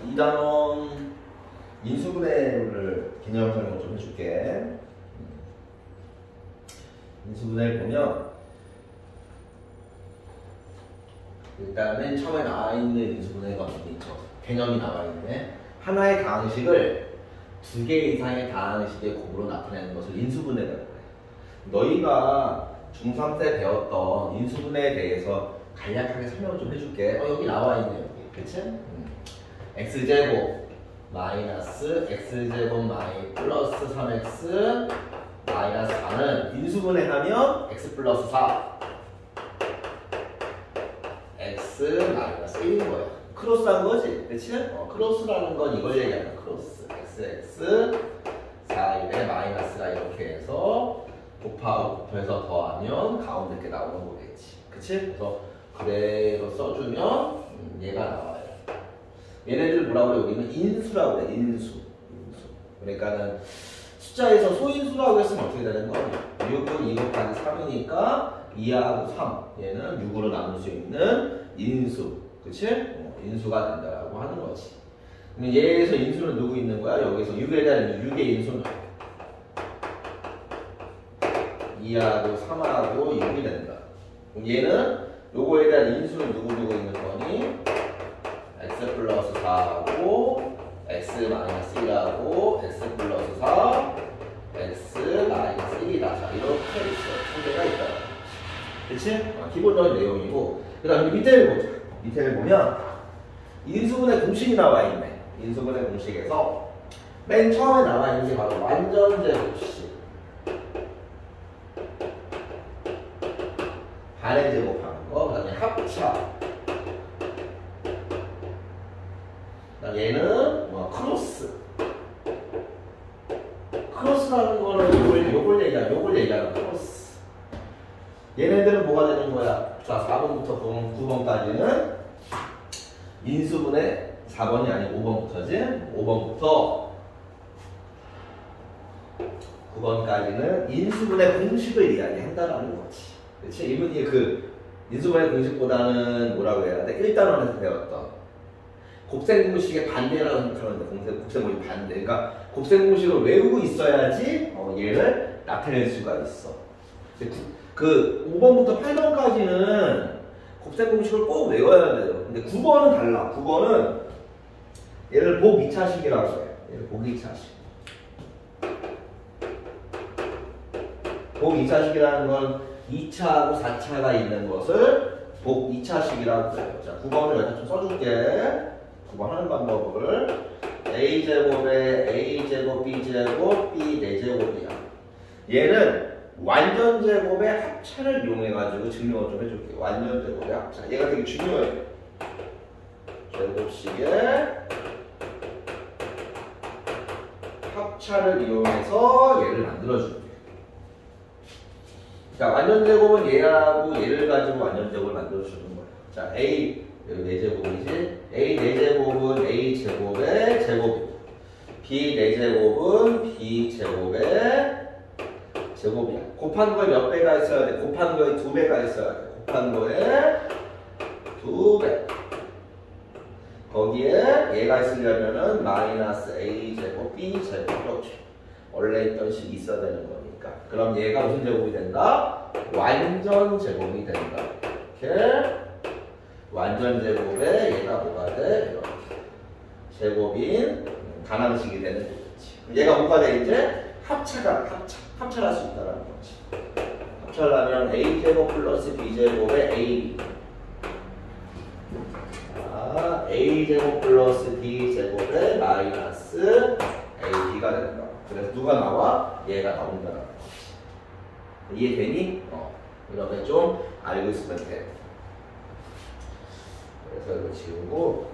2단원 인수분해를 개념 설명 좀 해줄게. 인수분해를 보면 일단 맨 처음에 나와 있는 인수분해가 있죠. 개념이 나와 있네. 하나의 다항식을 두 개 이상의 다항식의 곱으로 나타내는 것을 인수분해라고 해. 너희가 중3 때 배웠던 인수분해에 대해서 간략하게 설명을 좀 해줄게. 여기 나와 있네, 여기. 그치? x제곱 마이너스 x제곱 마이 플러스 3x 마이너스 4는 인수분해하면 x 플러스 4 x 마이너스 1인 거야. 크로스한 거지, 그치? 크로스라는 건 이걸 얘기하는 거야. 크로스 xx 4일에 마이너스가 이렇게 해서 곱하고 곱해서 더하면 가운데 게 나오는 거겠지, 그치? 그래서 그대로 써주면 얘가 나와요. 얘네들 뭐라고 그래? 여기는 인수라고 그래. 인수. 그러니까는 숫자에서 소인수라고 했으면 어떻게 되는 거야? 6은 2 곱하기 3이니까 2하고 3 얘는 6으로 나눌 수 있는 인수, 그치? 인수가 된다라고 하는 거지. 그럼 얘에서 인수는 누구 있는 거야? 여기서 6에 대한 6의 인수는 2하고 3하고 6이 된다. 그럼 얘는 요거에 대한 인수는 누구 있는 거니? x 플러스 4하고 x 마이너스 1하고 x 플러스 4 x 마이너스 1이다. 자, 이렇게 있어. 상대가 있다. 그치? 기본적인 내용이고. 그 다음에 밑에를 보자. 밑에를 보면 인수분해 공식이 나와 있네. 인수분해 공식에서 맨 처음에 나와 있는 게 바로 완전제곱식. 반의 제곱하는 거. 그 다음에 합차. 얘는 크로스. 크로스라는 거는 요걸 얘기하는 크로스. 얘네들은 뭐가 되는 거야? 자, 4번부터 9번까지는 인수분해 4번이 아니고 5번부터지? 5번부터 9번까지는 인수분해 공식을 이야기한다라는 거지. 그치? 이분이 그 인수분해 공식보다는 뭐라고 해야 돼? 1단원에서 배웠던 곱셈공식의 반대라고 생각하는데 곱셈공식 반대. 그러니까 곱셈공식을 외우고 있어야지 얘를 나타낼 수가 있어. 그 5번부터 8번까지는 곱셈공식을 꼭 외워야 돼요. 근데 9번은 달라. 9번은 얘를 복 2차식이라고 해. 얘를 복 2차식. 복 2차식이라는 건 2차하고 4차가 있는 것을 복 2차식이라고 해요. 자, 9번을 여기다 좀 써줄게. 9번 하는 방법을 a제곱에 a제곱 b제곱 b 4제곱이야. 얘는 완전제곱의 합차를 이용해가지고 증명을 좀 해줄게. 완전제곱의 합차. 얘가 되게 중요해. 제곱식의 합차를 이용해서 얘를 만들어줄게. 자, 완전제곱은 얘하고 얘를 가지고 완전제곱을 만들어주는 거야. 자, a 여기 4제곱이지? a 4제곱은 a제곱의 제곱이고 b 4제곱은 b제곱의 제곱이야. 곱한 거에 몇 배가 있어야 돼? 곱한 거에 2배가 있어야 돼. 곱한 거에 2배. 거기에 얘가 있으려면은 마이너스 a제곱 b제곱 이렇게 원래 있던 식이 있어야 되는 거니까. 그럼 얘가 무슨 제곱이 된다? 완전 제곱이 된다. 이렇게 완전 제곱에 얘가 뭐가 돼? 이렇게 제곱인 반항식이 되는 거지. 얘가 뭐가 돼? 이제 합차를 할 수 있다는 거지. 합차를 하면 a제곱 플러스 b제곱에 ab. 자, a제곱 플러스 b제곱에 마이너스 ab가 된다. 그래서 누가 나와? 얘가 나온다는 거지. 이해되니? 이렇게 좀 알고 있으면 돼. 그래서 이거 지우고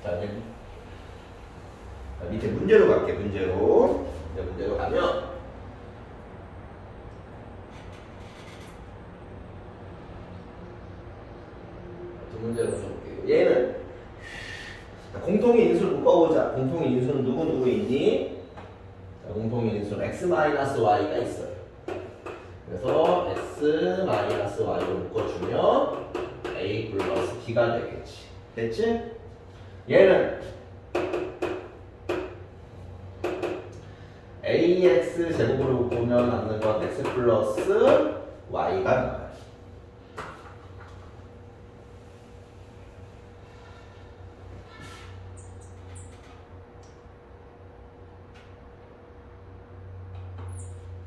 자, 밑에 문제로 갈게. 문제로 가면 두 문제로 볼게요. 얘는 공통의 인수를 묶어보자. 공통의 인수는 누구 있니? 자, 공통의 인수는 x-y가 있어요. 그래서 x 마이너스 y로 묶어주면 a 플러스 b가 되겠지. 됐지? 얘는 ax 제곱으로 묶으면 남는 건 x 플러스 y가 나와요.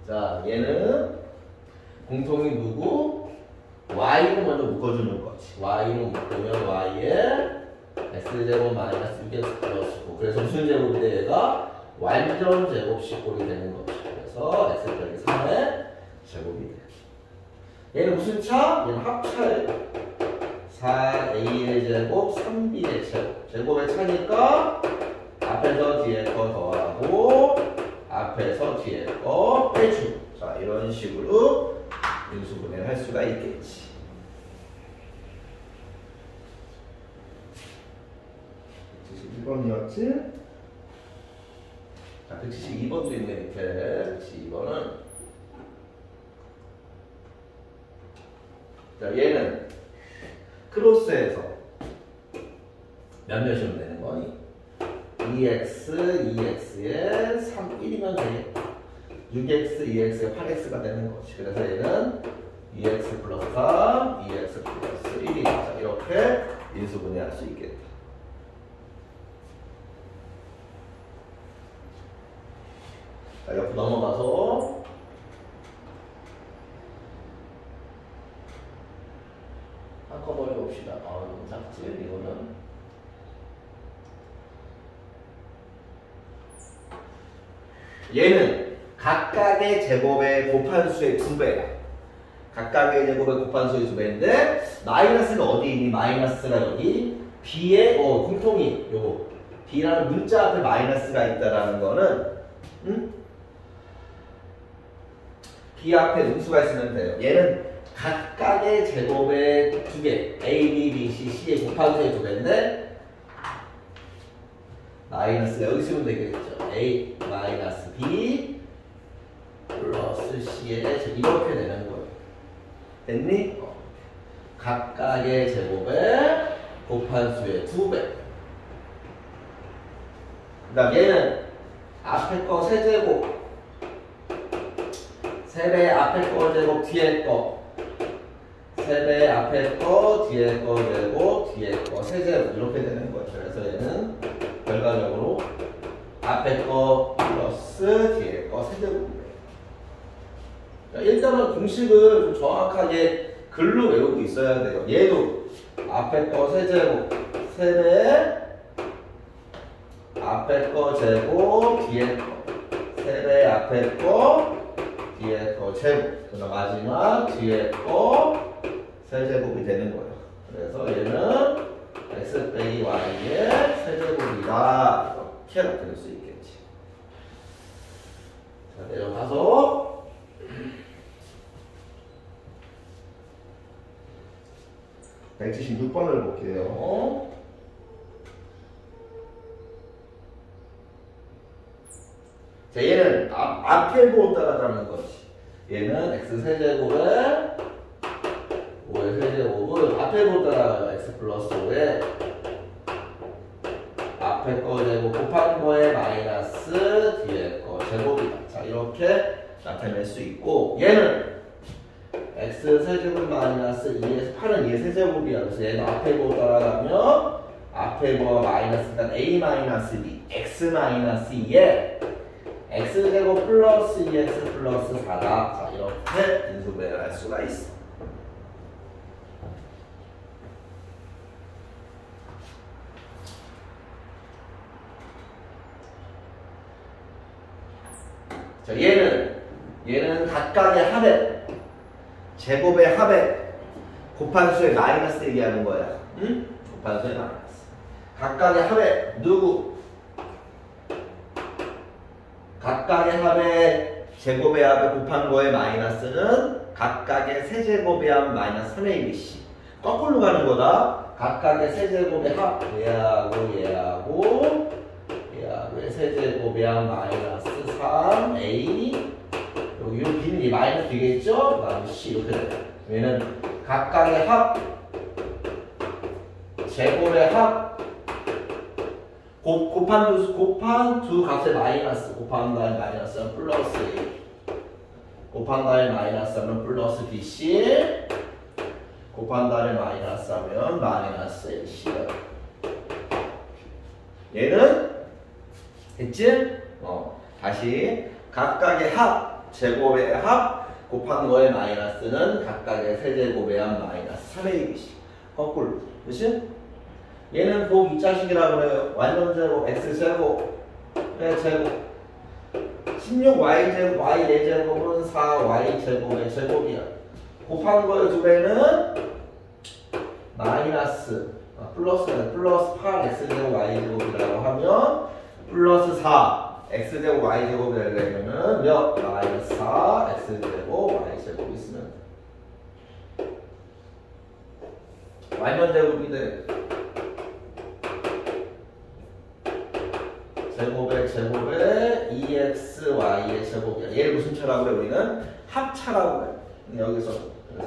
자, 얘는 공통이 누구? y로 먼저 묶어주는 거지. y로 묶으면 y에 x제곱 마이너스 6x 플러스 9. 그래서 무슨 제곱이 돼? 얘가 완전 제곱식꼴이 되는 거죠. 그래서 x 빼기 3의 제곱이 돼. 얘는 무슨 차? 얘는 합차예요. 4a의 제곱, 3b의 제곱. 제곱의 차니까 앞에서 뒤에 거 더하고 앞에서 뒤에 거 빼주고. 자, 이런 식으로 인수분해를 할 수가 있겠지. 172번이었지? 자, 172번도 있네, 밑에. 172번은. 자, 얘는 크로스에서 몇몇이면 되는 거니? 2x, 2x에 3, 1이면 되겠다. 6x, 2x에 8x가 되는 거지. 그래서 얘는 2x 플러스 3, 2x 플러스 1이다. 자, 이렇게 인수분해할 수 있겠다. 자, 옆으로 넘어가서 한꺼번에 봅시다. 너무 작지? 이거는. 얘는 각각의 제곱의 곱한수의 2배야. 각각의 제곱의 곱한수의 2배인데 마이너스가 어디 있니? 마이너스가 여기 b의 공통이 요거 b라는 문자 앞에 마이너스가 있다라는 거는 b 앞에 음수가 있으면 돼요. 얘는 각각의 제곱의 2개 a, b, b, c, c의 곱한수의 2배인데 마이너스가 여기 쓰면 되겠죠. a 마이너스 b 플러스 c의 제곱 이렇게 되는 거예요. 됐니? 각각의 제곱의 곱한수의 2배. 그 다음 얘는 앞에 거 세제곱 3배 앞에 거 제곱 뒤에 거 3배 앞에 거 뒤에 거 제곱 뒤에 거 세제곱 이렇게 되는 거예요. 그래서 얘는 결과적으로 앞에 거 플러스 뒤에 거 세제곱입니다. 일단은 공식을 좀 정확하게 글로 외우고 있어야 돼요. 얘도 앞에 거 세제곱 3배 앞에 거 제곱 뒤에 거 3배 앞에 거 뒤에 거 제곱 그다음 마지막 뒤에 거 세제곱이 되는 거예요. 그래서 얘는 x 빼기 y의 세제곱이다. 이렇게 나타낼 수 있겠지. 자, 내려가서 176번을 볼게요. 자, 얘는 앞에 보고 따라가는 거지. 얘는 x 세제곱에 5의 세제곱을 앞에 보고 따라가요. x 플러스 5에 앞에 거 제곱 곱한 거에 마이너스 뒤에 거 제곱이다. 자, 이렇게 나타낼 수 있고 얘는 x 세제곱 마이너스 2에서 8은 2의 세제곱이야. 그래서 얘는 앞에 거 따라가면 앞에 거가 마이너스니까 a 마이너스 b x 마이너스 2에 x제곱 플러스 2x 플러스 4다. 자, 이렇게 인수분해를 할 수가 있어. 자, 얘는 각각의 합의 제곱의 합의 곱한수의 마이너스 얘기하는 거야. 응? 곱한수의 마이너스. 각각의 합의 누구? 각각의 합의 제곱의 합의 곱한 거의 마이너스는 각각의 세제곱의 합 마이너스 3의 1이씨. 거꾸로 가는 거다. 각각의 세제곱의 합 얘하고 얘하고의 세제곱의 합 마이너스 3a 여기 B는 마이너스 B겠죠? 그 다음에 C 이렇게 돼요. 얘는 각각의 합, 제곱의 합, 곱한 두 값의 마이너스, 곱한 다음에 마이너스 하면 플러스 A, 곱한 다음에 마이너스 하면 플러스 BC, 곱한 다음에 마이너스 하면 마이너스 AC가. 얘는 됐지? 다시 각각의 합, 제곱의 합, 곱한 거의 마이너스는 각각의 세제곱의 합 마이너스 3ABC. 거꾸로. 그치? 얘는 곱 2차식이라고 그래요. 완전 제곱, X제곱, 제곱. 16Y제곱, Y 4제곱은 4Y제곱의 제곱이야. 곱한 거의 두 배는 마이너스, 플러스 8 X제곱 Y제곱이라고 하면 플러스 4 X제곱 Y제곱이 되려면은 몇? 마이너스 4 X제곱 Y제곱 있으면 완전 제곱이 돼. 제곱의 2xy의 제곱이야. 얘를 무슨 차라고 그래? 우리는 합차라고 그래. 여기서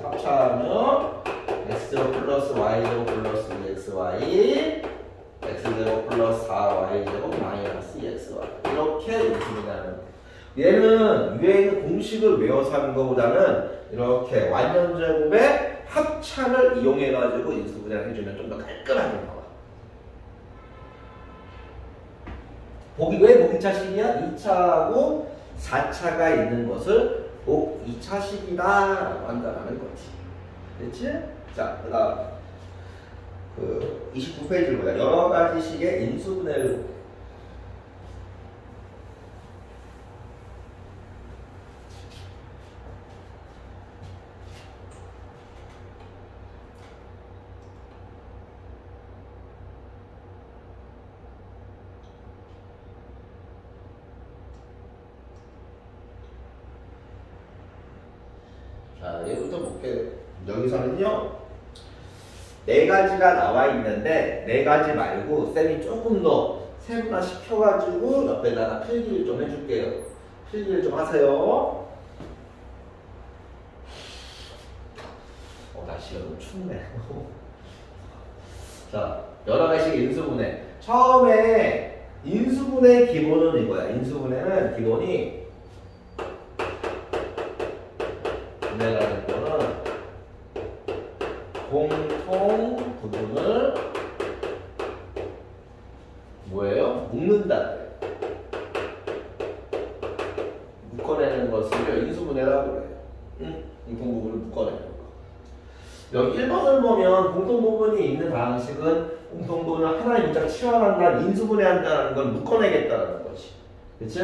합차하면 x제곱 플러스 y제곱 플러스 2xy, x제곱 플러스 4y제곱 마이너스 2xy. 이렇게 인수분해하는 거야. 얘는 위에 있는 공식을 외워서 하는 것보다는 이렇게 완전 제곱의 합차를 이용해가지고 인수분해를 해주면 좀 더 깔끔하게 나와. 왜 복 2차식이야? 2차하고 4차가 있는 것을 복 2차식이다 라고 한다는 거지. 됐지? 자, 그 다음 29페이지를 보자. 여러 가지 식의 인수분해를. 자, 얘부터 볼게요. 여기서는요, 4가지가 나와 있는데, 4가지 말고, 쌤이 조금 더 세분화 시켜가지고, 옆에다가 필기를 좀 해줄게요. 필기를 좀 하세요. 날씨가 너무 춥네. 자, 여러 가지 인수분해. 처음에, 인수분해의 기본은 이거야. 인수분해는 기본이, 분해라는 거는 공통 부분을 뭐예요? 묶는다. 묶어내는 것을 인수분해라고 그래요. 공통 부분을 묶어내는 거. 여기 1번을 보면 공통 부분이 있는 방식은 공통 부분을 하나의 문자가 치환한다, 인수분해한다는 건 묶어내겠다는 거지. 그치?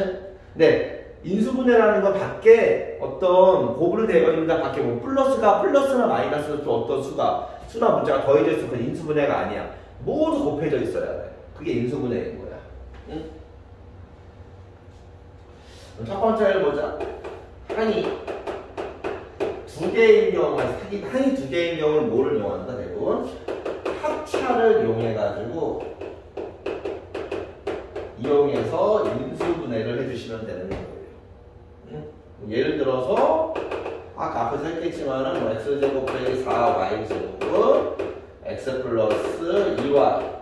네. 인수분해라는 건 밖에 어떤 곱으로 되어 있는데 밖에 뭐 플러스나 마이너스 또 어떤 수나 문자가 더해져 있어. 그 인수분해가 아니야. 모두 곱해져 있어야 돼. 그게 인수분해인 거야. 응? 첫 번째를 보자. 한이 두 개인 경우를 뭐를 이용한다? 대부분 합차를 이용해서 인수분해를 해주시면 되는 거예요. 예를 들어서 아까 앞에서 했겠지만은 뭐 x제곱 빼기 4y제곱은 x 플러스 2y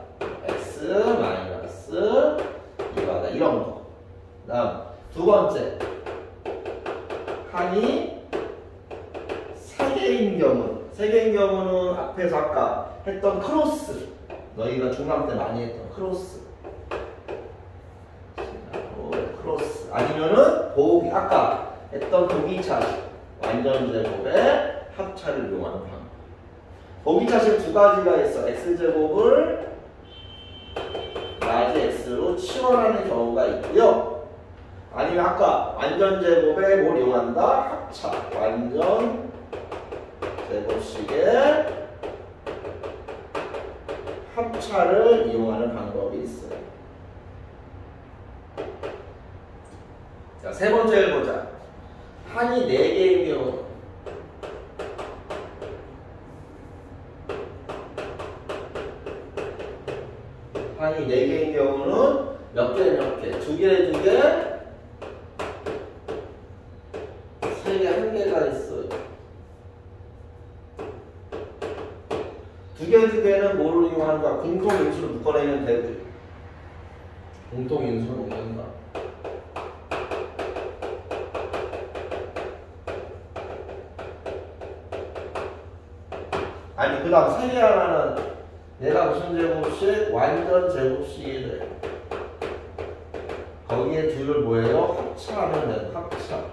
x 마이너스 2y다 이런 거. 다음 두 번째 한이 세 개인 경우는 앞에서 아까 했던 크로스, 너희가 중간 때 많이 했던 크로스 아니면은 아까 했던 보기차식 완전 제곱의 합차를 이용하는 방법. 보기차식 두 가지가 있어. x제곱을 라지 x로 치환하는 경우가 있고요. 아니면 아까 완전 제곱에 뭘 이용한다? 합차. 완전 제곱식의 합차를 이용하는 방법이 있어요. 자, 세 번째를 보자. 한이 4개인 경우. 한이 4개인 경우는 몇 개? 2개, 2개? 두 개는 뭐를 이용하는 거야? 공통인수를 묶어내면 되고 공통인수를 묶는다. 아니 그 다음 세개 하나는 얘가 무슨 제곱식? 완전 제곱식이래. 거기에 둘을 뭐예요? 합차하면 돼. 합차.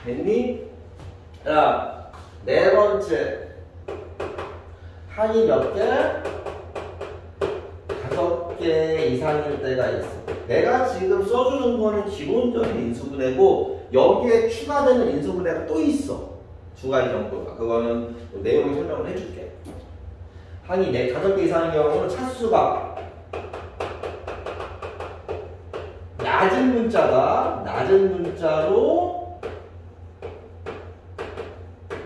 됐니? 자, 네 번째. 한이 몇 개? 5개 이상일 때가 있어. 내가 지금 써주는 거는 기본적인 인수분해고 여기에 추가되는 인수분해가 또 있어. 두 가지 정도가. 그거는 내용 설명을 해줄게. 한이 5개 이상인 경우는 차수가 낮은 문자다. 낮은 문자로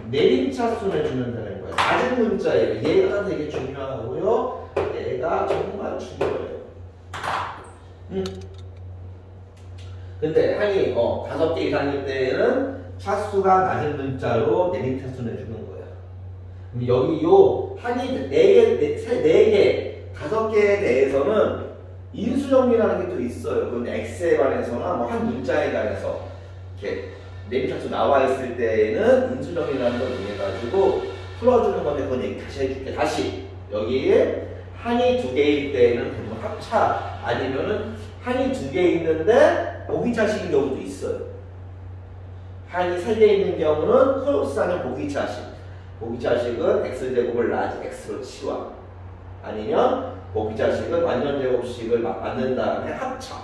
내림차수를 주면 되는 거예요. 낮은 문자예요. 얘가 되게 중요하고요. 얘가 정말 중요해요. 근데 한이 5개 이상일 때는 차수가 낮은 문자로 내림차수 내주는 거야. 그럼 여기 요 한이 4개, 5개에 대해서는 인수정리라는 게 또 있어요. 그건 x에 관해서나 뭐 한 문자에 관해서 이렇게 내림차수 나와 있을 때에는 인수정리라는 걸 이용해가지고 풀어주는 건데 그건 얘기 다시 해줄게. 다시 여기에 한이 2개일 때에는 대부분 합차 아니면은 한이 2개 있는데 보기차식인 경우도 있어요. 한이 3개 있는 경우는 크로스하는 보기차식. 보기차식은 x제곱을 나지 x로 치워. 아니면 보기차식은 완전제곱식을 만든 다음에 합차.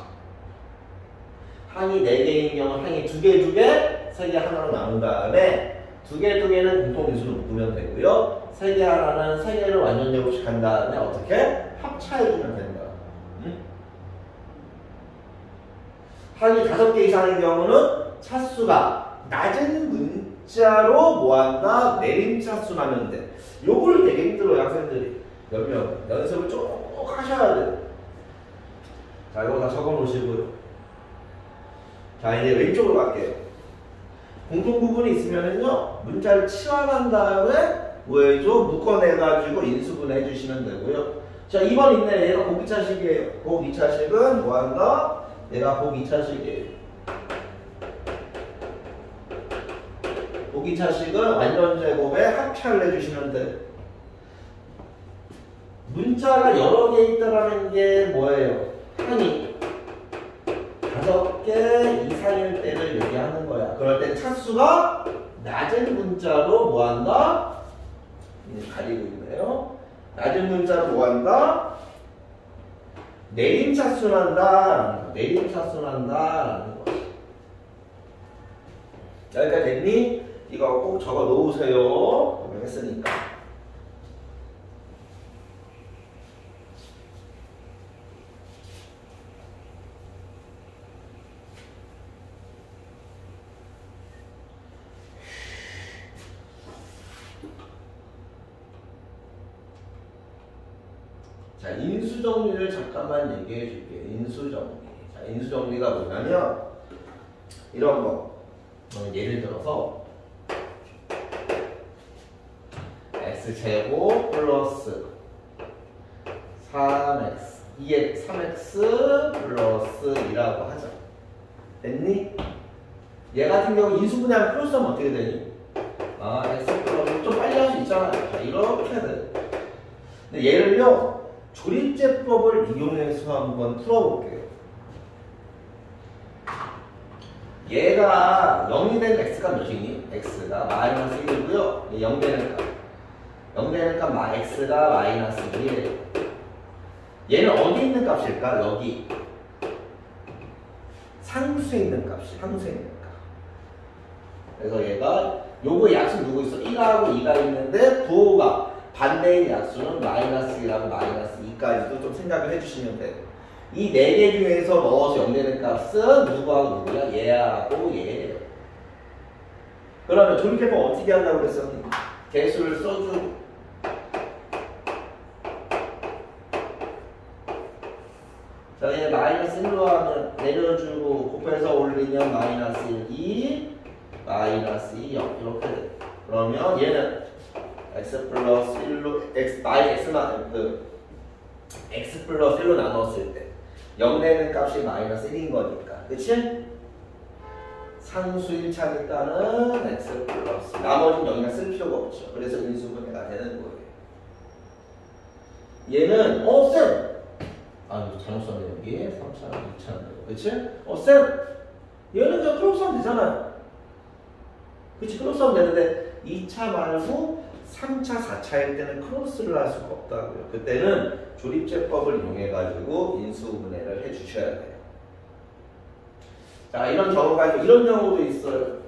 한이 4개인 경우는 한이 2개, 3개 하나로 나눈 다음에 2개는 공통인수로 묶으면 되고요. 3개 하나는 3개를 완전제곱식 한 다음에 어떻게? 합차해주면 된다. 한이 5개 이상인 경우는 차수가 낮은 문자로 뭐한다? 내림차수 나면 돼. 요걸 되게 힘들어요, 학생들이. 몇 명 연습을 쭉 하셔야 돼. 자, 이거 다 적어 놓으시고요. 자, 이제 왼쪽으로 갈게요. 공통부분이 있으면은요, 문자를 치환한 다음에 뭐해줘? 묶어내가지고 인수분해 해주시면 되고요. 자, 2번 있네. 얘가 곱 2차식이에요. 곱 2차식은 뭐한다? 얘가 곱 2차식이에요. 곱 2차식은 완전제곱에 합차를 해주시면 돼. 문자가 여러 개 있다라는 게 뭐예요? 한이 5개 이상일 때를 얘기하는 거야. 그럴 때 차수가 낮은 문자로 뭐한다? 가리고 있네요. 낮은 문자로 뭐한다? 내림차수 난다. 내림차수 난다라는 거야. 여기까지 됐니? 이거 꼭 적어 놓으세요. 했으니까. 자, 인수정리를 잠깐만 얘기해 줄게요. 인수정리. 자, 인수정리가 뭐냐면 이런 거. 예를 들어서 x제곱 플러스 3x 3x 플러스 2라고 하자. 됐니? 얘 같은 경우 인수분해하면 플러스하면 어떻게 되니? x 플러스 좀 빨리 할 수 있잖아요. 자, 이렇게 돼. 근데 얘를요 조립제법을 이용해서 한번 풀어볼게요. 얘가 0이 된 x가 몇이니? x가 마이너스 1이고요. 0 되는 값. 0 되는 값 x가 마이너스 1이에요. 얘는 어디 있는 값일까? 여기. 상수에 있는 값이. 상수에 있는 값. 그래서 얘가 요거 약수 누구 있어? 1하고 2가 있는데 부호가 반대인 약수는 마이너스 1하고 마이너스 2까지도 좀 생각을 해주시면 돼요. 이 4개 중에서 넣어서 0 되는 값은 누구하고 누구야? 얘하고 얘예요. 그러면 조립해보면 어떻게 한다고 그랬었니? 개수를 써주고 자, 얘 마이너스 1로 하면 내려주고 곱해서 올리면 마이너스 1, 2 마이너스 2, 0 이렇게 돼. 그러면 얘는 x 플러스 1로 x 플러스 1로 나눴을 때 0 되는 값이 마이너스 1인 거니까. 그치? 상수 1차니까는 x 플러스 나머지는 여기가 쓸 필요가 없죠. 그래서 인수분해가 되는 거예요. 얘는 쌤! 아 이거 잘못 썼네 여기 3차, 2차인데 그치? 쌤! 얘는 그냥 크로스하면 되잖아요. 그치? 크로스하면 되는데 2차 말고 3차, 4차일 때는 크로스를 할 수가 없다고요. 그때는 조립제법을 이용해가지고 인수분해를 해주셔야 돼요. 자, 이런 경우가 있고, 이런 경우도 있어요.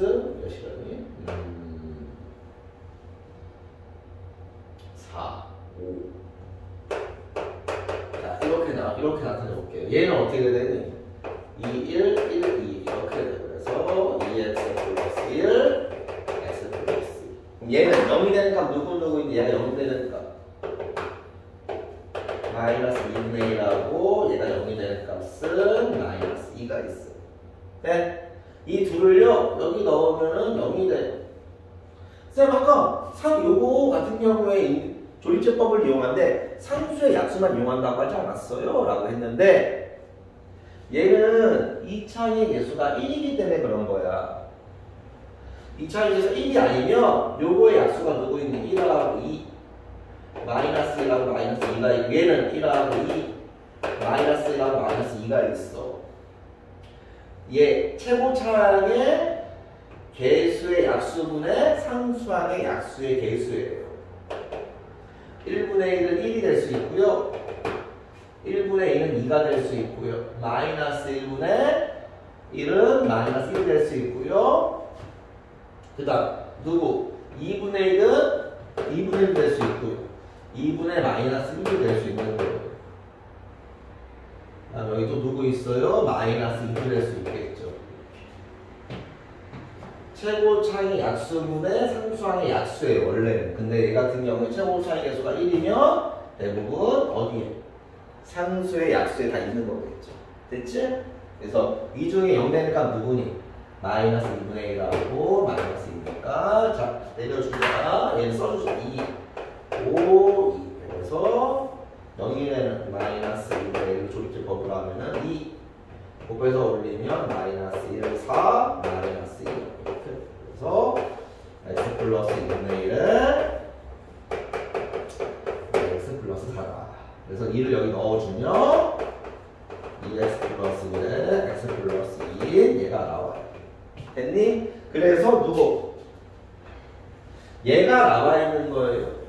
몇이라니? 4, 5. 자, 이렇게 나타내 볼게요. 얘는 어떻게 되니? 2, 1, 1, 2 이렇게 돼. 그래서 2x 플러스 1, x 플러스 2. 그럼 얘는 0이 되는 값 누구인데 얘가 0이 되는 값 마이너스 2분의 1하고 얘가 0이 되는 값은 마이너스 2가 있어요. 네? 이 둘을요 여기 넣으면은 0이 돼요. 쌤 아까 요거 같은 경우에 조립제법을 이용하는데 상수의 약수만 이용한다고 하지 않았어요? 라고 했는데 얘는 2차의 개수가 1이기 때문에 그런 거야. 2차의 개수가 1이 아니면 요거의 약수가 누구 있는 1하고 2 마이너스 1하고 마이너스 2가 있고 얘는 1하고 2 마이너스 1하고 마이너스 2가 있어. 얘 최고차항의 개수의 약수분의 상수항의 약수의 개수예요. 1분의 1은 1이 될 수 있고요. 1분의 2는 2가 될 수 있고요. 마이너스 1분의 1은 마이너스 1이 될 수 있고요. 그 다음 누구? 2분의 1은 2분의 1이 될 수 있고요. 2분의 마이너스 1이 될 수 있는 거예요. 다음 여기 또 누구 있어요? 마이너스 2이 될 수 있겠죠. 최고차의 약수분의 상수항의 약수예요 원래는. 근데 얘 같은 경우에 최고차의 개수가 1이면 대부분 어디에? 상수의 약수에 다 있는 거겠죠. 됐지? 그래서 이 중에 0 되는 값 누구니? 마이너스 2분의 1하고 마이너스 2니까 자 내려주자. 얘는 써주죠. 2, 5, 2. 그래서 0이 되는 마이너스 2분의 1 조립제법으로 하면은 2 곱해서 올리면 마이너스 1, 4, 마이너스 2 이렇게. 그래서 x 플러스 2분의 1은 x 플러스 4다. 그래서 2를 여기 넣어주면 2x 플러스 1은 x 플러스 2인 얘가 나와요. 됐니? 그래서 누구? 얘가 나와 있는 거예요.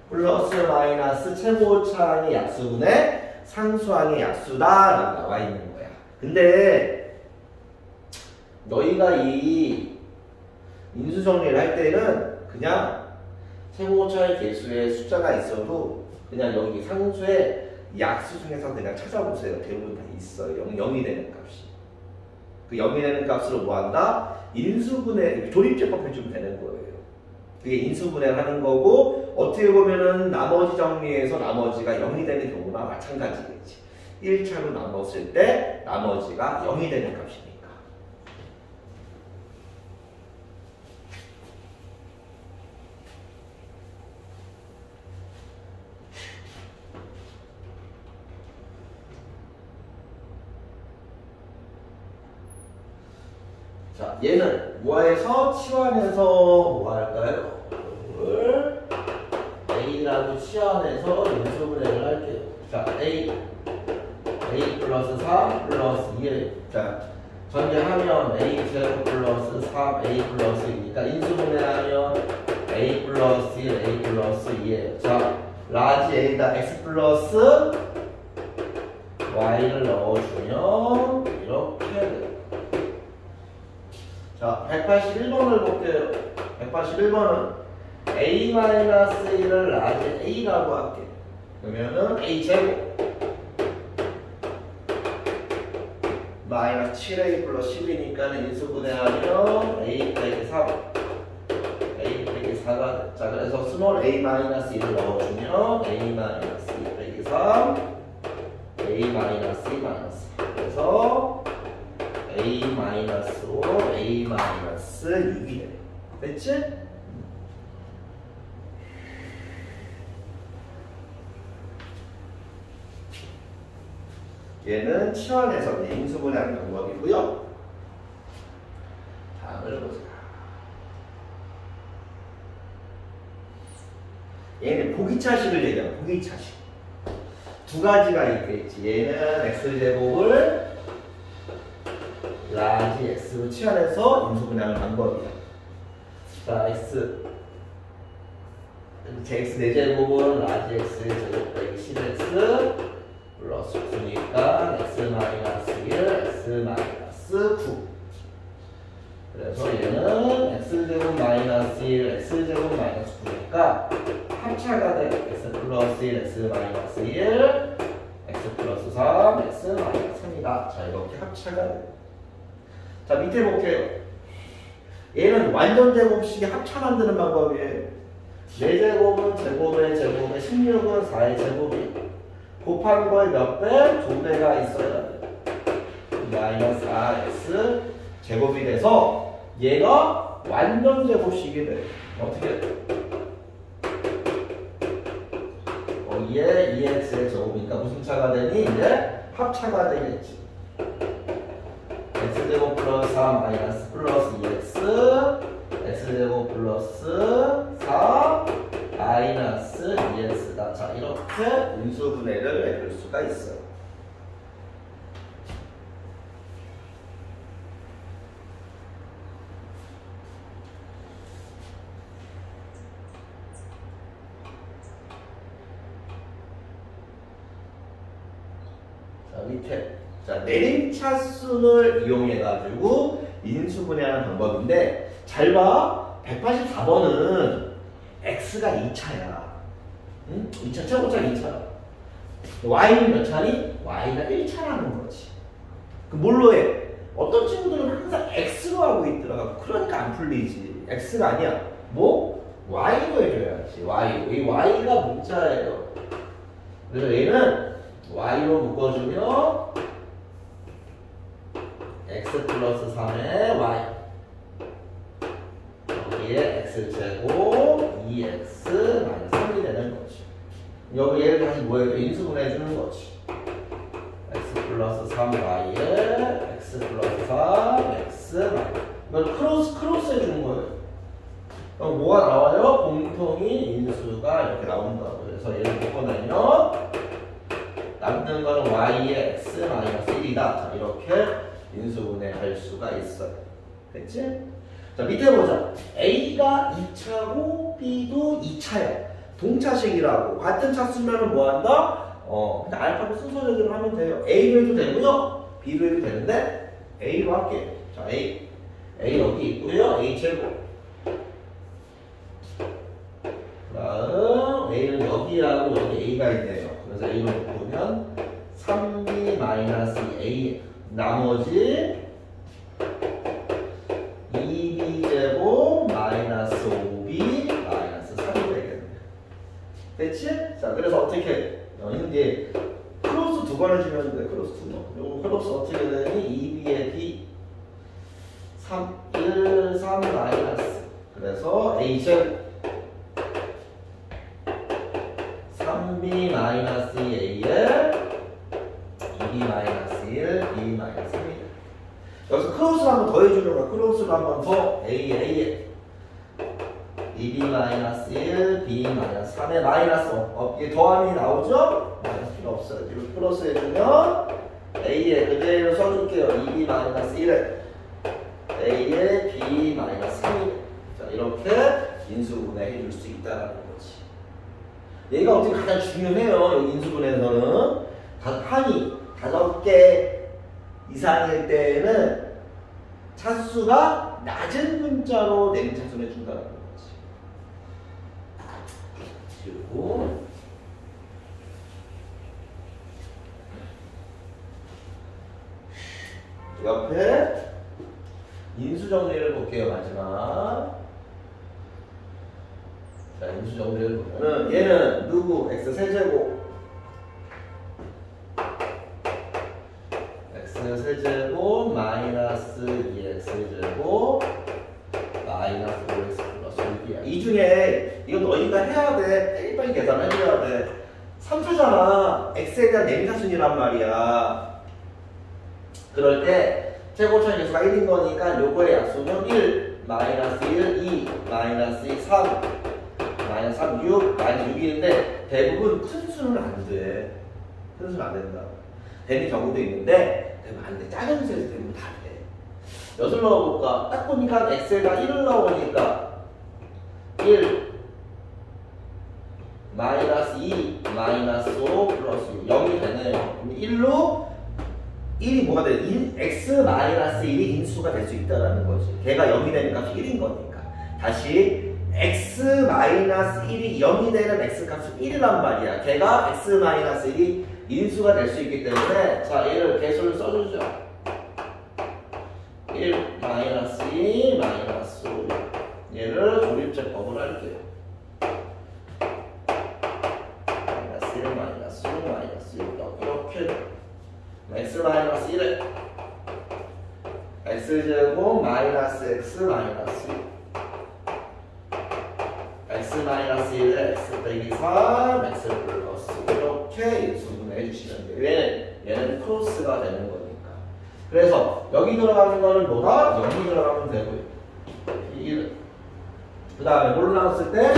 플러스 마이너스 최고차항의 약수분의 상수항의 약수다라고 나와 있는 거야. 근데 너희가 이 인수정리를 할 때는 그냥 최고차의 개수에 숫자가 있어도 그냥 여기 상수의 약수 중에서 그냥 찾아보세요. 대부분 다 있어요. 0이 되는 값이. 그 0이 되는 값으로 뭐 한다? 인수분해, 조립제법 해주면 되는 거예요. 그게 인수분해를 하는 거고, 어떻게 보면은 나머지 정리해서 나머지가 0이 되는 경우나 마찬가지겠지. 1차로 나눴을 때 나머지가 0이 되는 값이니까. 자, 얘는 뭐해서 치환해서 뭐 할까요? 이걸 A라고 치환해서 인수분해를 할게요. 자, A 플러스 3 플러스 2. 자, 전개하면 A 제곱 플러스 3 A 플러스 2니까 인수분해하면 A 플러스 1 A 플러스 2예요. 자, 라지 A다 X 플러스 Y를 넣어주면 이렇게 돼요. 자, 181번을 볼게요. 181번은 A-1을 라지 A라고 할게요. 그러면은 A 제곱 마이너스 7A 플러스 10이니까 인수분해하면 A 빼기 3 A 빼기 4가 자, 그래서 스몰 A 마이너스 1을 넣어주면 A 마이너스 2 빼기 3 A 마이너스 E 마이너스. 그래서 A 마이너스 5, A 마이너스 6이 돼. 됐지? 얘는 치환해서 인수분해하는 방법이고요. 다음을 보자. 얘는 보기차식을 얘기하는 보기차식. 두 가지가 있겠지. 얘는 x제곱을 라지 x로 치환해서 인수분해하는 방법이야. 자, x 4제곱은 라지 x의 제곱 빼기 10x 플러스 9니까 x 마이너스 1, x 마이너스 9. 그래서 얘는 x제곱 마이너스 1, x제곱 마이너스 9니까 합차가 돼. x 플러스 1, x 마이너스 1, x 플러스 3, x 마이너스 3이다. 자, 이렇게 합차가 돼. 자, 밑에 볼게요. 얘는 완전 제곱식의 합차 만드는 방법이에요. 4제곱은 제곱의 제곱에 16은 4의 제곱이 곱한 거에 몇 배? 2배가 있어야 돼. 마이너스 4x 제곱이 돼서 얘가 완전 제곱식이 돼. 어떻게 돼? 얘 2x의 제곱이니까 무슨 차가 되니? 이제 합차가 되겠지. x제곱 플러스 4 마이너스 플러스 2x x제곱 플러스 4 마이너스 2x다. 자, 이렇게 인수분해를 해줄 수가 있어요. 자, 밑에. 자, 내림차순을 이용해가지고 인수분해하는 방법인데, 잘 봐. 184번은 x가 2차야. 응? 2차, 최고차 2차. y는 몇 차니? y가 1차라는 거지. 그 뭘로 해? 어떤 친구들은 항상 x로 하고 있더라고. 그러니까 안 풀리지. x가 아니야. 뭐? y로 해줘야지. y로. 이 y가 문자예요. 그래서 얘는 y로 묶어주면 x 플러스 3의 y. 여기에 x제곱 2x 마이너스 3이 되는 거지. 여기 얘를 다시 뭐 해줘? 인수분해 주는 거지. x 플러스 3y에 x 플러스 3 x 마이너스. 이걸 크로스 해주는 거예요. 그럼 뭐가 나와요? 공통인 인수가 이렇게 나온다고. 그래서 얘를 묶어내면 남는 거는 y에 x 마이너스 1이다. 자, 이렇게 인수분해 할 수가 있어요. 됐지? 자, 밑에 보자. A가 2차고 B도 2차야. 동차식이라고. 같은 차수면은 뭐 한다? 그냥 알파고 순서대로 하면 돼요. A로 해도 되고요. B로 해도 되는데 A로 할게요. 자, A 여기 있고요. A 제곱. 그다음 A는 여기하고 여기 A가 있네요. 그래서 A로 보면 3B 마이너스 A 나머지 2b제곱 마이너스 5b 마이너스 3이 되겠네. 됐지? 자, 그래서 어떻게 이제 크로스 두 번 해주면 돼. 크로스 두 번. 요거 크로스 어떻게 되니? 2b의 b 1, 3 마이너스. 그래서 a제곱 3b 마이너스 2a에 2b 마이너스 1, b 마이너스 3이 돼. 여기서 크로스를 한 번 더 해주는 거야. 크로스를 한 번 더 A에 2B-1, B-3에 마이너스 이게 더함이 나오죠? 마이너스 필요 없어요. 이렇게 크로스 해주면 A에 그대로 써줄게요. 2B-1에 A에 B-3이 자, 이렇게 인수분해 해줄 수 있다는 거지. 얘가 어떻게 가장 중요해요. 여기 인수분해에서는 한이 5개 이상일 때는 차수가 낮은 문자로 내림차순해 준다는 거지. 그리고 옆에 인수 정리를 볼게요. 마지막. 자, 인수 정리를 보면은 얘는 누구? x 세제곱 해야 돼. 빨리 계산해줘야 돼. 3수잖아. x에 대한 내미사순이란 말이야. 그럴 때 최고차의 개수가 1인 거니까 요거의 약수는 1, 마이너스 1, 2, 마이너스 2, 3, 마이너스 3, 6, 마이너스 6인데 대부분 큰 수는 안 돼. 큰 수는 안 된다. 되는 경우도 있는데 되면 안 돼. 작은 수에서 되면 다 돼. 몇을 넣어볼까? 딱 보니까 x에다 1을 넣으니까 1, 마이너스 2, 마이너스 5, 플러스 6. 0이 되네요. 그럼 1로 1이 뭐가 돼? x 마이너스 1이 인수가 될 수 있다는 거지. 걔가 0이 되는 값이 1인 거니까. 다시 x 마이너스 1이 0이 되는 x 값은 1이란 말이야. 걔가 x 마이너스 1이 인수가 될 수 있기 때문에 자 얘를 개수를 써주죠. 1 마이너스 2 마이너스 5 얘를 조립제법을 할게요. 마이너스 1 마이너스 5 마이너스 6 이렇게 x 마이너스 1에 x제곱 마이너스 x 마이너스 6 x 마이너스 1에 x 빼기 3 x 플러스 이렇게 인수분해 해주시면 돼요. 얘는 크로스가 되는 거니까. 그래서 여기 들어가는 거는 뭐다? 0이 들어가면 되고요. 1. 그 다음에 뭘로 나눴을 때?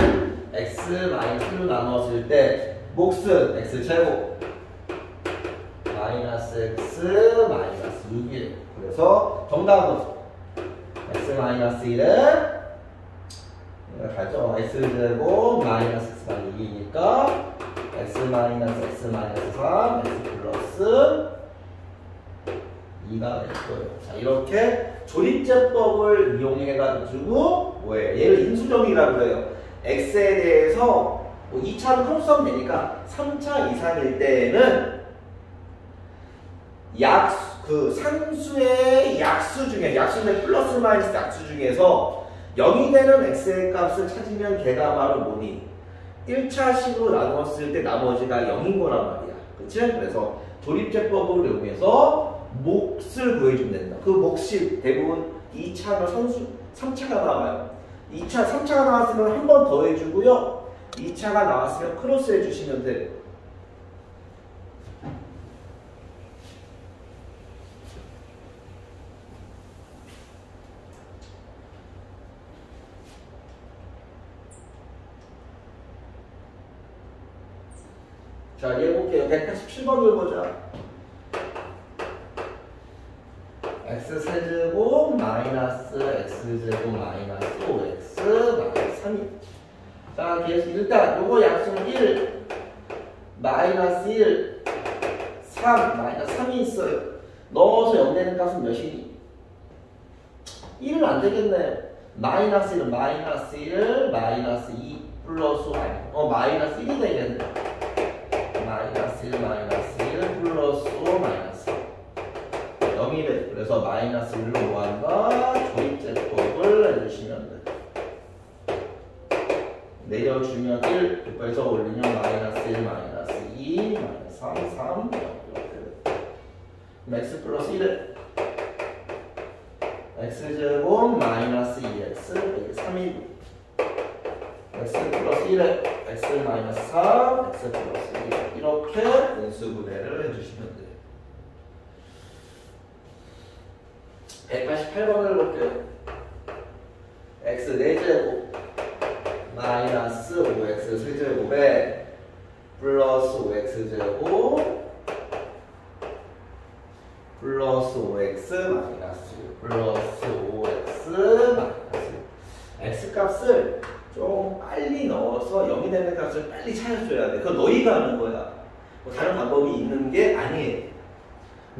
x 마이너스 1로 나눴을 때 몫은 x제곱 마이너스 x 마이너스 6이에요. 그래서 정답은 x 마이너스 1에 가죠. x제곱 마이너스 x가 6이니까 x 마이너스 x 마이너스 3 x 플러스 2가 될 거예요. 자 이렇게 조립제법을 이용해가지고 뭐예요? 얘를 인수정의라고 해요. x에 대해서 뭐 2차로 크로스하면 되니까 3차 이상일 때는 상수의 약수 중에 약수의 플러스 마이너스 약수 중에서 0이 되는 x의 값을 찾으면 걔가 바로 뭐니? 1차식으로 나눴을 때 나머지가 0인 거란 말이야. 그치? 그래서 조립제법을 이용해서 몫을 구해주면 된다. 그 몫이 대부분 2차나 3차가 나와요. 3차가 나왔으면 한 번 더 해주고요. 2차가 나왔으면 크로스 해주시면 돼요. 자, 얘 볼게요. 187번을 보자. x세제곱 마이너스 x제곱 마이너스 5x 마이너스 3이. 자, 그래서 일단 요거 약수는 1 마이너스 1 3 마이너스 3이 있어요. 넣어서 0 되는 값은 몇이니? 1은 안 되겠네요. 마이너스 1 마이너스 1 마이너스 2 플러스 마이너스 1이 되겠네. 마이너스 1 마이너스 1 플러스 5 마이너스 0이래. 그래서 마이너스 1로 뭐한다? 조립제법을 해주시면 돼. 내려주면 1 곱해서 올리면 마이너스 1 마이너스 2 마이너스 3 3 이렇게 돼. x 플러스 1에 x제곱 마이너스 2x 빼기 3이 x 플러스 1에 x 마이너스 3 x 플러스 1 이렇게 인수분해를 해주시면 돼요. 188번을 볼게요. x 4제곱 마이너스 5x 세제곱에 플러스 5x제곱 플러스 5x 마이너스 6 플러스 5x 마이너스 6 x값을 좀 빨리 넣어서 0이 되는 값을 빨리 찾아줘야 돼. 그거 너희가 하는 거야. 뭐 다른 방법이 있는 게 아니에요.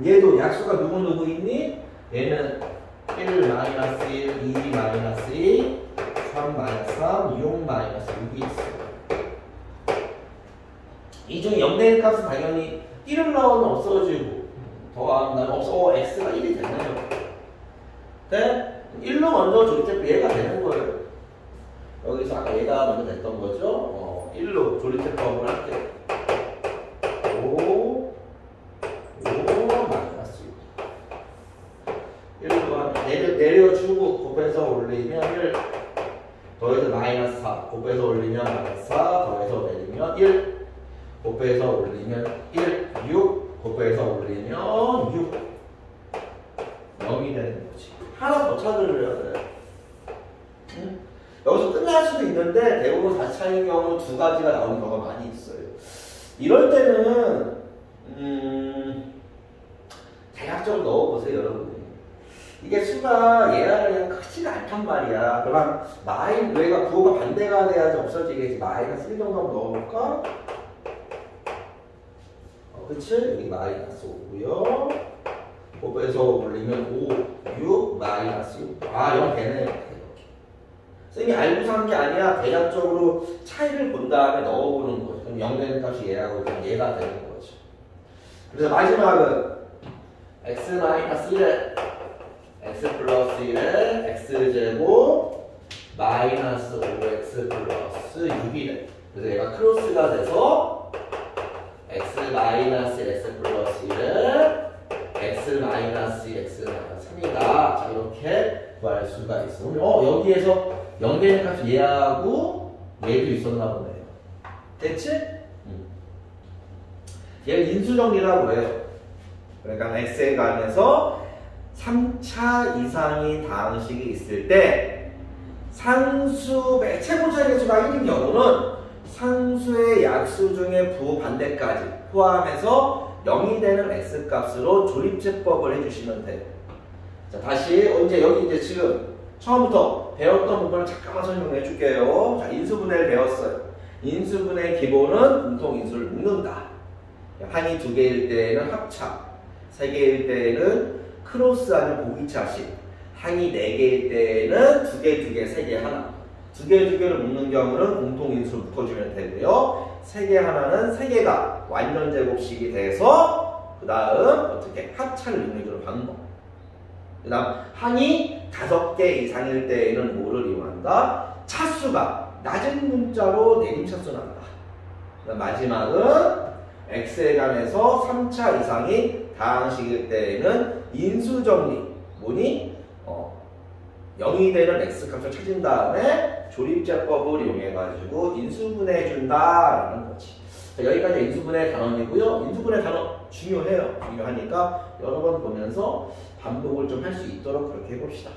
얘도 약수가 누구 있니? 얘는 1 마이너스 1, 2 마이너스 2, 3 마이너스 3, 6 마이너스 6이 있어요. 이 중에 0 되는 값은 당연히 1을 넣으면 없어지고 더하면 없어. x가 1이 되네요. 네? 1로 먼저 조립제법 얘가 되는 거예요. 여기서 아까 얘가 먼저 됐던 거죠. 1로 조립제법을 할게요. 5 마이너스 6 1로 내려주고 곱해서 올리면 1 더해서 마이너스 4 곱해서 올리면 마이너스 4 곱해서 올리면 1, 6. 곱해서 올리면 6. 0이 되는 거지. 하나 더 찾으려야 돼. 응? 여기서 끝날 수도 있는데 대부분 4차인 경우는 두 가지가 나오는 경우가 많이 있어요. 이럴 때는 대략적으로 넣어보세요, 여러분. 이게 수가 얘랑 크지가 않단 말이야. 그러면 얘가 부호가 반대가 돼야지 없어지겠지. 마이너스 1 정도 넣어볼까? 그치? 여기 마이너스 5고요. 곱해서 올리면 5, 6, 마이너스 6. 아, 0 되네. 이렇게. 쌤이 알고서 한 게 아니야. 대략적으로 차이를 본 다음에 넣어보는 거죠. 그럼 0 되는 값이 얘하고 그냥 얘가 되는 거죠. 그래서 마지막은 x 마이너스 1에 x 플러스 1에 x제곱 마이너스 5x 플러스 6이래. 그래서 얘가 크로스가 돼서 x 마이너스 x 플러스 1에 x 마이너스 x 마이너스 3이다. 자, 이렇게 구할 수가 있어. 여기에서 0 되는 값이 얘하고 얘도 있었나 보네요. 됐지? 얘는 인수정리라고 해요. 그러니까 x에 관해서 3차 이상의 다항식이 있을 때 상수 최고 차이계수가 1인 경우는 상수의 약수 중에 부호 반대까지 포함해서 0이 되는 x값으로 조립제법을 해주시면 돼요. 자, 다시 여기 이제 지금 처음부터 배웠던 부분을 잠깐만 설명해 줄게요. 자, 인수분해를 배웠어요. 인수분해 기본은 공통인수를 묶는다. 항이 2개일 때에는 합차, 3개일 때에는 크로스 아니면 보기차식, 항이 4개일 때에는 2개, 3개, 하나. 2개를 묶는 경우는 공통인수를 묶어주면 되고요. 3개 하나는 3개가 완전제곱식이 돼서 그 다음 어떻게 합차를 능력으로 방법. 그 다음 항이 5개 이상일 때에는 뭐를 이용한다? 차수가 낮은 문자로 내림차수 난다. 그 다음 마지막은 x에 관해서 3차 이상이 다항식일 때에는 인수정리 뭐니? 0이 되는 x값을 찾은 다음에 조립제법을 이용해가지고 인수분해해준다라는 거지. 자, 여기까지 인수분해 단원이고요. 인수분해 단원 중요해요. 중요하니까 여러 번 보면서 반복을 좀 할 수 있도록 그렇게 해봅시다.